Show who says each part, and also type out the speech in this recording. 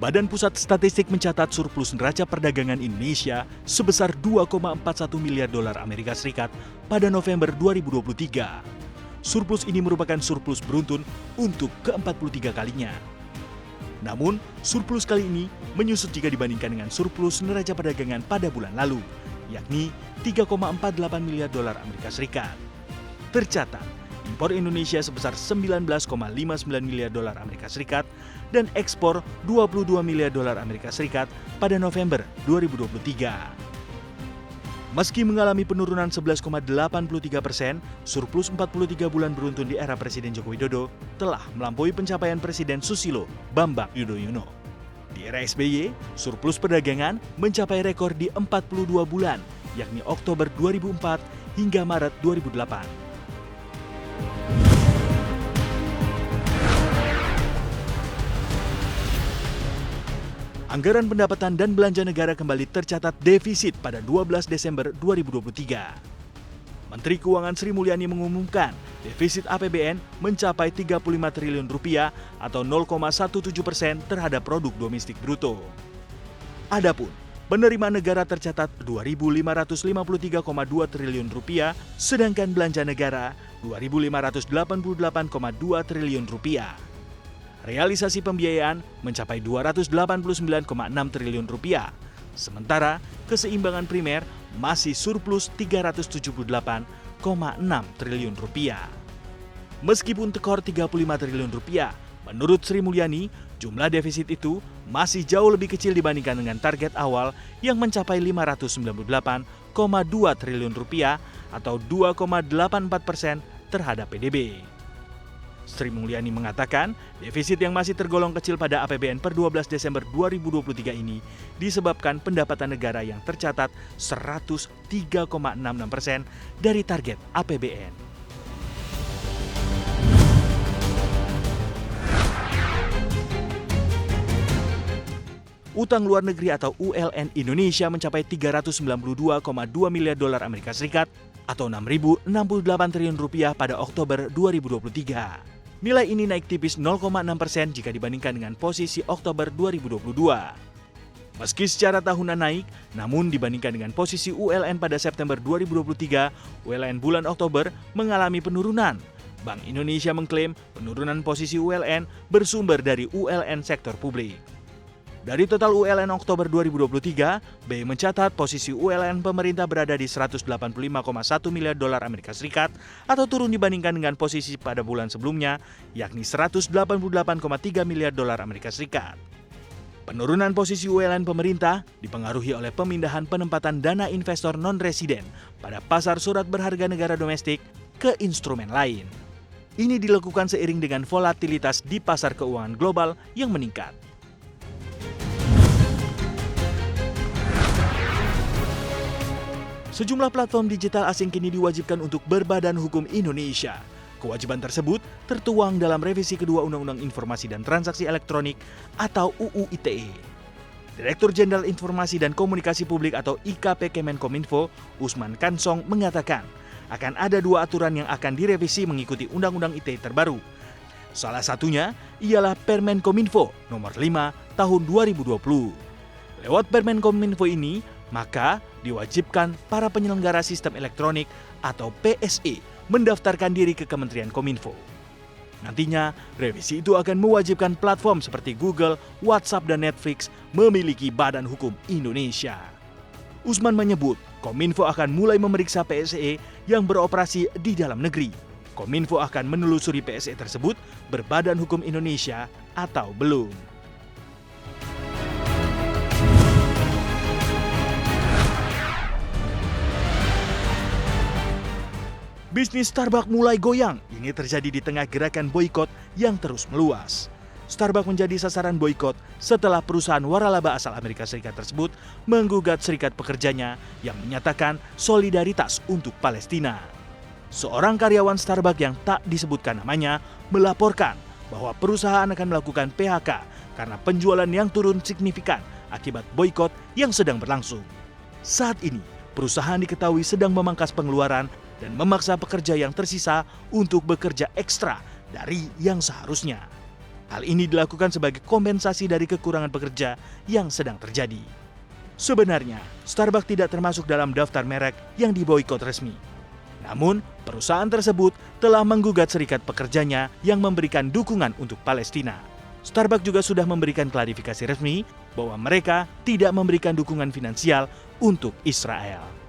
Speaker 1: Badan Pusat Statistik mencatat surplus neraca perdagangan Indonesia sebesar 2,41 miliar dolar Amerika Serikat pada November 2023. Surplus ini merupakan surplus beruntun untuk ke-43 kalinya. Namun, surplus kali ini menyusut jika dibandingkan dengan surplus neraca perdagangan pada bulan lalu, yakni 3,48 miliar dolar Amerika Serikat. Tercatat, impor Indonesia sebesar 19,59 miliar dolar Amerika Serikat dan ekspor 22 miliar dolar Amerika Serikat pada November 2023. Meski mengalami penurunan 11,83%, surplus 43 bulan beruntun di era Presiden Joko Widodo telah melampaui pencapaian Presiden Susilo Bambang Yudhoyono. Di era SBY, surplus perdagangan mencapai rekor di 42 bulan, yakni Oktober 2004 hingga Maret 2008. Anggaran pendapatan dan belanja negara kembali tercatat defisit pada 12 Desember 2023. Menteri Keuangan Sri Mulyani mengumumkan defisit APBN mencapai 35 triliun rupiah atau 0,17% terhadap produk domestik bruto. Adapun penerimaan negara tercatat 2.553,2 triliun rupiah, sedangkan belanja negara 2.588,2 triliun rupiah. Realisasi pembiayaan mencapai 289,6 triliun rupiah, sementara keseimbangan primer masih surplus 378,6 triliun rupiah. Meskipun tekor 35 triliun rupiah, menurut Sri Mulyani, jumlah defisit itu masih jauh lebih kecil dibandingkan dengan target awal yang mencapai 598,2 triliun rupiah atau 2,84% terhadap PDB. Sri Mulyani mengatakan, defisit yang masih tergolong kecil pada APBN per 12 Desember 2023 ini disebabkan pendapatan negara yang tercatat 103,66% dari target APBN. Utang luar negeri atau ULN Indonesia mencapai 392,2 miliar dolar Amerika Serikat atau 6.068 triliun rupiah pada Oktober 2023. Nilai ini naik tipis 0,6% jika dibandingkan dengan posisi Oktober 2022. Meski secara tahunan naik, namun dibandingkan dengan posisi ULN pada September 2023, ULN bulan Oktober mengalami penurunan. Bank Indonesia mengklaim penurunan posisi ULN bersumber dari ULN sektor publik. Dari total ULN Oktober 2023, BI mencatat posisi ULN pemerintah berada di 185,1 miliar dolar Amerika Serikat atau turun dibandingkan dengan posisi pada bulan sebelumnya, yakni 188,3 miliar dolar Amerika Serikat. Penurunan posisi ULN pemerintah dipengaruhi oleh pemindahan penempatan dana investor non-residen pada pasar surat berharga negara domestik ke instrumen lain. Ini dilakukan seiring dengan volatilitas di pasar keuangan global yang meningkat. Sejumlah platform digital asing kini diwajibkan untuk berbadan hukum Indonesia. Kewajiban tersebut tertuang dalam revisi kedua Undang-Undang Informasi dan Transaksi Elektronik atau UU ITE. Direktur Jenderal Informasi dan Komunikasi Publik atau IKP Kemenkominfo, Usman Kansong mengatakan akan ada dua aturan yang akan direvisi mengikuti Undang-Undang ITE terbaru. Salah satunya ialah Permen Kominfo nomor 5 tahun 2020. Lewat Permen Kominfo ini, maka diwajibkan para penyelenggara sistem elektronik atau PSE mendaftarkan diri ke Kementerian Kominfo. Nantinya, revisi itu akan mewajibkan platform seperti Google, WhatsApp, dan Netflix memiliki badan hukum Indonesia. Usman menyebut, Kominfo akan mulai memeriksa PSE yang beroperasi di dalam negeri. Kominfo akan menelusuri PSE tersebut berbadan hukum Indonesia atau belum. Bisnis Starbucks mulai goyang. Ini terjadi di tengah gerakan boikot yang terus meluas. Starbucks menjadi sasaran boikot setelah perusahaan waralaba asal Amerika Serikat tersebut menggugat serikat pekerjanya yang menyatakan solidaritas untuk Palestina. Seorang karyawan Starbucks yang tak disebutkan namanya melaporkan bahwa perusahaan akan melakukan PHK karena penjualan yang turun signifikan akibat boikot yang sedang berlangsung. Saat ini, perusahaan diketahui sedang memangkas pengeluaran dan memaksa pekerja yang tersisa untuk bekerja ekstra dari yang seharusnya. Hal ini dilakukan sebagai kompensasi dari kekurangan pekerja yang sedang terjadi. Sebenarnya, Starbucks tidak termasuk dalam daftar merek yang diboikot resmi. Namun, perusahaan tersebut telah menggugat serikat pekerjanya yang memberikan dukungan untuk Palestina. Starbucks juga sudah memberikan klarifikasi resmi bahwa mereka tidak memberikan dukungan finansial untuk Israel.